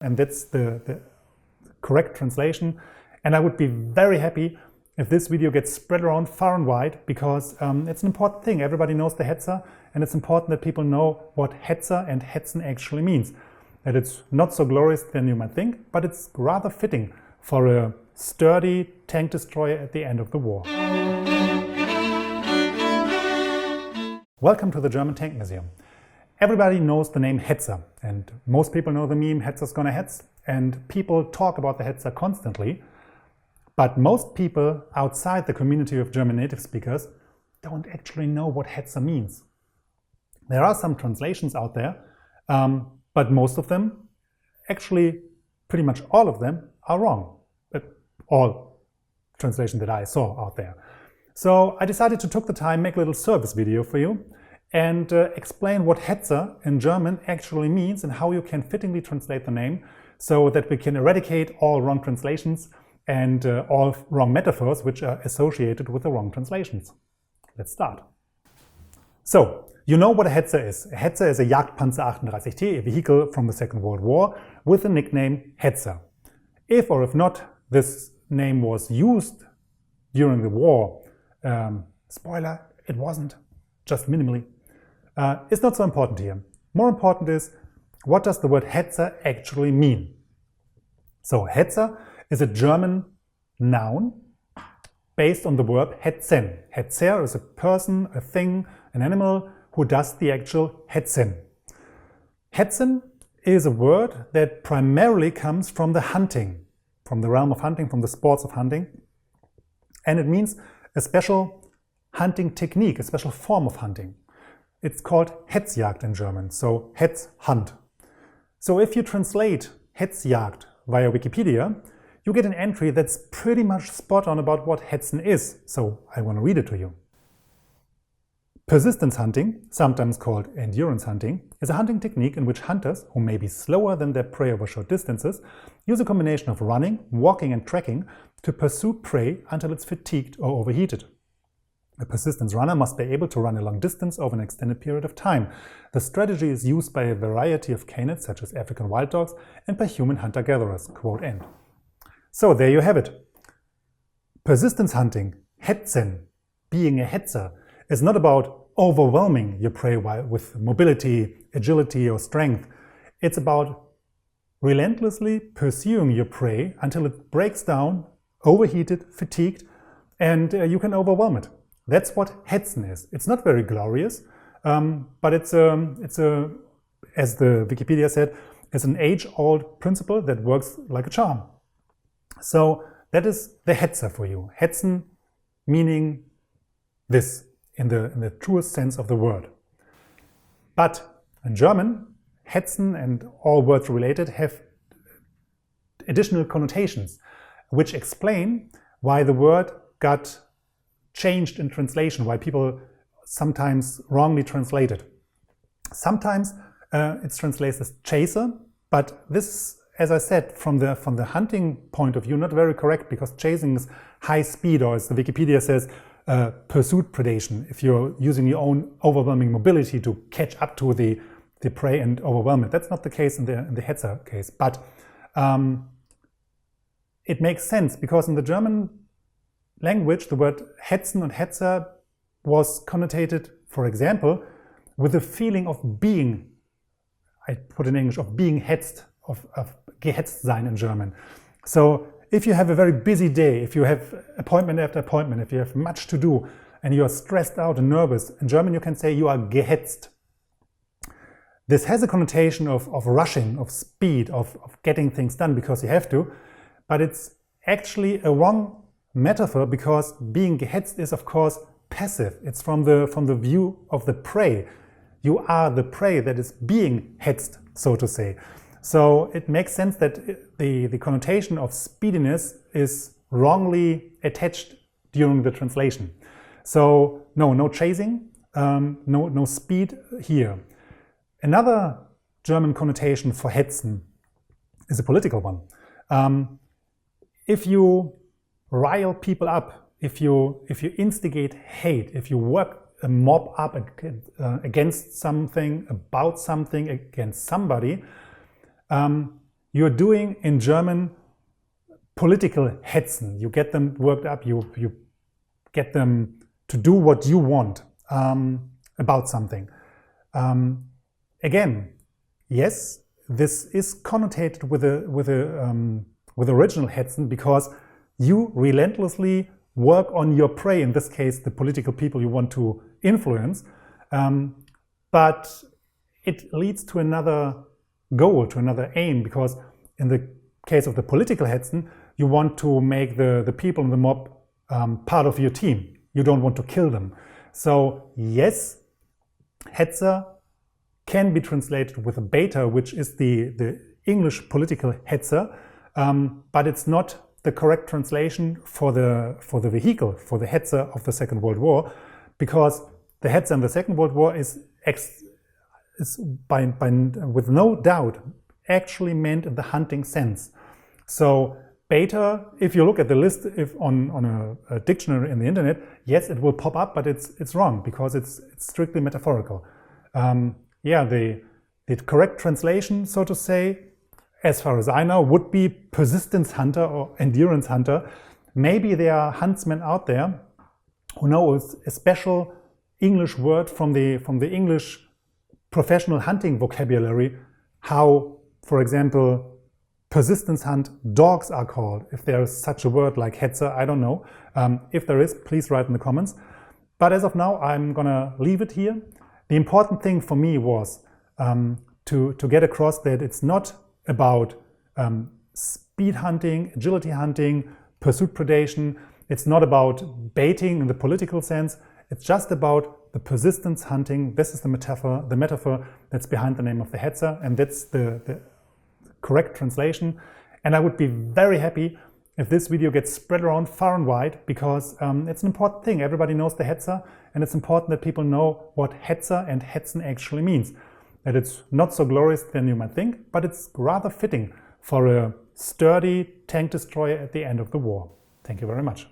and that's the correct translation. And I would be very happy if this video gets spread around far and wide, because it's an important thing. Everybody knows the Hetzer, and it's important that people know what Hetzer and hetzen actually means. That it's not so glorious than you might think, but it's rather fitting for a sturdy tank destroyer at the end of the war. Welcome to the German Tank Museum. Everybody knows the name Hetzer, and most people know the meme Hetzer's gonna hetz, and people talk about the Hetzer constantly, but most people outside the community of German native speakers don't actually know what Hetzer means. There are some translations out there, but most of them, actually pretty much all of them, are wrong. All translations that I saw out there. So I decided to take the time, make a little service video for you and explain what Hetzer in German actually means and how you can fittingly translate the name so that we can eradicate all wrong translations and all wrong metaphors which are associated with the wrong translations. Let's start. So, you know what a Hetzer is. A Hetzer is a Jagdpanzer 38T, a vehicle from the Second World War with the nickname Hetzer. If or if not this name was used during the war, spoiler, it wasn't, just minimally. It's not so important here. More important is, what does the word Hetzer actually mean? So Hetzer is a German noun based on the verb hetzen. Hetzer is a person, a thing, an animal who does the actual hetzen. Hetzen is a word that primarily comes from the hunting, from the realm of hunting, from the sports of hunting. And it means a special hunting technique, a special form of hunting. It's called Hetzjagd in German, so hetz, hunt. So if you translate Hetzjagd via Wikipedia, you get an entry that's pretty much spot on about what hetzen is, so I want to read it to you. Persistence hunting, sometimes called endurance hunting, is a hunting technique in which hunters, who may be slower than their prey over short distances, use a combination of running, walking and trekking to pursue prey until it's fatigued or overheated. A persistence runner must be able to run a long distance over an extended period of time. The strategy is used by a variety of canids, such as African wild dogs, and by human hunter-gatherers. Quote end. So there you have it. Persistence hunting, hetzen, being a hetzer, is not about overwhelming your prey with mobility, agility or strength. It's about relentlessly pursuing your prey until it breaks down, overheated, fatigued, and you can overwhelm it. That's what hetzen is. It's not very glorious, but it's a, as the Wikipedia said, it's an age-old principle that works like a charm. So that is the Hetzer for you. Hetzen meaning this in the truest sense of the word. But in German, hetzen and all words related have additional connotations, which explain why the word got changed in translation, why people sometimes wrongly translate it. Sometimes it's translated as chaser, but this, as I said, from the hunting point of view, not very correct, because chasing is high speed, or as the Wikipedia says, pursuit predation, if you're using your own overwhelming mobility to catch up to the prey and overwhelm it. That's not the case in the Hetzer case, but it makes sense, because in the German language, the word hetzen and Hetzer was connotated, for example, with the feeling of being, I put in English, of being hetzt, of gehetzt sein in German. So if you have a very busy day, if you have appointment after appointment, if you have much to do and you are stressed out and nervous, in German you can say you are gehetzt. This has a connotation of rushing, of speed, of getting things done because you have to, but it's actually a wrong metaphor, because being gehetzt is of course passive. It's from the view of the prey. You are the prey that is being hetzt, so to say. So it makes sense that the connotation of speediness is wrongly attached during the translation. So no chasing, no speed here. Another German connotation for hetzen is a political one. If you rile people up, if you instigate hate, if you work a mob up against something, about something, against somebody, you're doing in German political hetzen. You get them worked up, you get them to do what you want about something. Again, yes, this is connotated with original hetzen because you relentlessly work on your prey, in this case the political people you want to influence, but it leads to another goal, to another aim, because in the case of the political hetzen, you want to make the people in the mob part of your team. You don't want to kill them. So yes, Hetzer can be translated with a beta, which is the English political Hetzer, but it's not the correct translation for the vehicle, for the Hetzer of the Second World War, because the Hetzer in the Second World War is with no doubt actually meant in the hunting sense. So beta, if you look at the list on a dictionary in the internet, yes, it will pop up, but it's wrong because it's strictly metaphorical. Yeah, the correct translation, so to say, as far as I know, would be persistence hunter or endurance hunter. Maybe there are huntsmen out there who know a special English word from the English professional hunting vocabulary, how, for example, persistence hunt dogs are called. If there is such a word like Hetzer, I don't know. If there is, please write in the comments. But as of now, I'm gonna leave it here. The important thing for me was to get across that it's not about speed hunting, agility hunting, pursuit predation. It's not about baiting in the political sense. It's just about the persistence hunting. This is the metaphor that's behind the name of the Hetzer, and that's the correct translation. And I would be very happy if this video gets spread around far and wide, because it's an important thing. Everybody knows the Hetzer, and it's important that people know what Hetzer and hetzen actually means. That it's not so glorious than you might think, but it's rather fitting for a sturdy tank destroyer at the end of the war. Thank you very much.